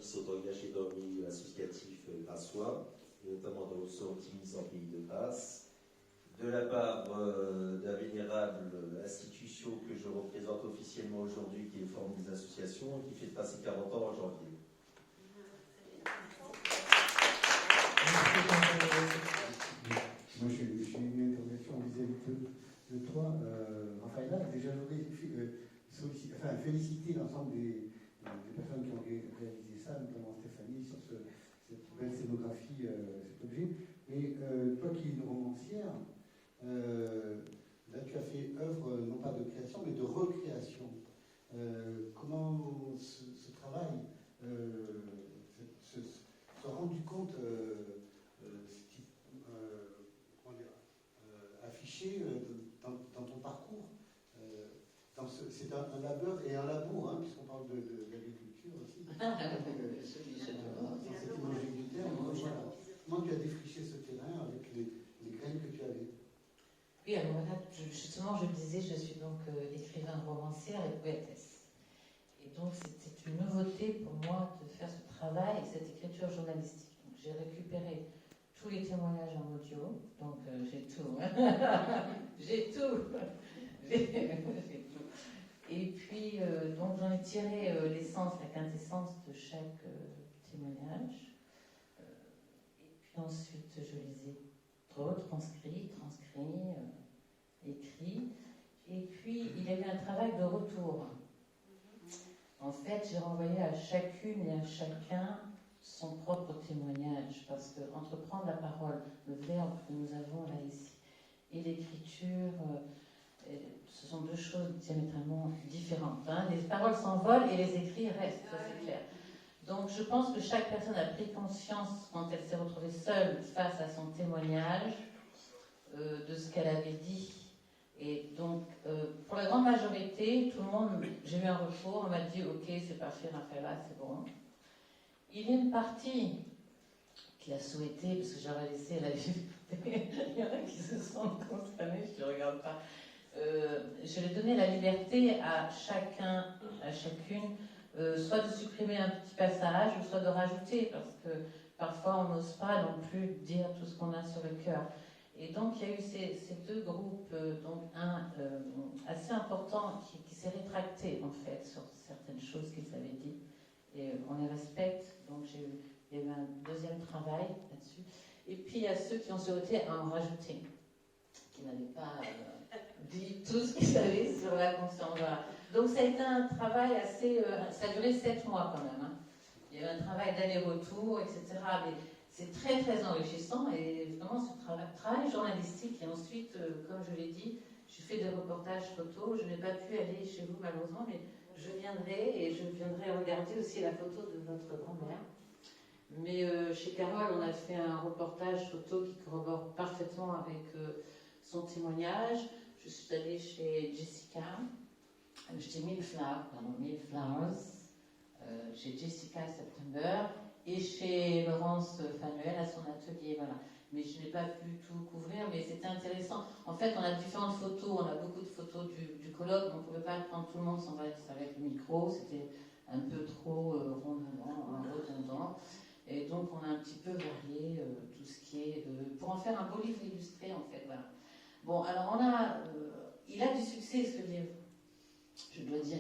qui sont engagés dans le milieu associatif grassois, et notamment dans le Optimis en Pays de Grasse, de la part d'un vénérable institution que je représente officiellement aujourd'hui, qui est le Forum des associations, et qui fêtera ses 40 ans en janvier. Moi, j'ai une interrogation vis-à-vis de toi, Raphaël. Déjà, je voudrais féliciter l'ensemble des personnes qui ont réalisé ça, notamment Stéphanie, sur cette belle scénographie, cet objet. Mais toi qui es une romancière, là, tu as fait œuvre non pas de création, mais de recréation. Comment ce travail se rendu compte affiché dans ton parcours. C'est un labeur et un labour, hein, puisqu'on parle d'agriculture aussi. Dans cette logique du terme, voilà. Comment tu as défriché ce terrain avec les graines que tu avais? Oui, alors là, justement, je le disais, je suis donc écrivain, romancière et poétesse. Et donc, c'était une nouveauté pour moi de faire ce travail et cette écriture journalistique. Donc, j'ai récupéré tous les témoignages en audio, donc j'ai tout. J'ai tout. J'ai tout. Et puis, donc j'en ai tiré l'essence, la quintessence de chaque témoignage. Et puis ensuite, je les ai transcrits, écrits. Et puis, il y a eu un travail de retour. En fait, j'ai renvoyé à chacune et à chacun son propre témoignage, parce que entre prendre la parole, le verbe que nous avons là ici, et l'écriture, ce sont deux choses diamétralement différentes. Hein. Les paroles s'envolent et les écrits restent, ça c'est clair. Donc je pense que chaque personne a pris conscience, quand elle s'est retrouvée seule face à son témoignage, de ce qu'elle avait dit. Et donc, pour la grande majorité, tout le monde, j'ai eu un retour, on m'a dit, ok, c'est parfait, Raphaël, c'est bon. Il y a une partie qui a souhaité, parce que j'aurais laissé la liberté, il y en a qui se sont concernés, je ne regarde pas. Je vais donner la liberté à chacun, à chacune, soit de supprimer un petit passage, ou soit de rajouter, parce que parfois on n'ose pas non plus dire tout ce qu'on a sur le cœur. Et donc il y a eu ces deux groupes, donc un assez important qui s'est rétracté en fait sur certaines choses qu'ils avaient dit. Et on les respecte, donc il y a eu un deuxième travail là-dessus. Et puis il y a ceux qui ont souhaité en rajouter, qui n'avaient pas dit tout ce qu'ils avaient sur la conscience. Voilà. Donc ça a été un travail assez... ça a duré 7 mois quand même. Hein. Il y a eu un travail d'aller-retour, etc. Mais c'est très très enrichissant et vraiment ce travail journalistique. Et ensuite, comme je l'ai dit, j'ai fait des reportages photos. Je n'ai pas pu aller chez vous malheureusement, mais je viendrai regarder aussi la photo de votre grand-mère. Mais chez Carole, on a fait un reportage photo qui corrobore parfaitement avec son témoignage. Je suis allée chez Jessica, chez Millflowers, chez Jessica September, et chez Laurence Fanuel à son atelier. Voilà. Mais je n'ai pas pu tout couvrir, mais c'était intéressant. En fait, on a différentes photos, on a beaucoup de photos du colloque, on ne pouvait pas prendre tout le monde sans avec le micro, c'était un peu trop redondant. Et donc, on a un petit peu varié tout ce qui est... pour en faire un beau livre illustré, en fait, voilà. Bon, alors il a du succès, ce livre. Je dois dire,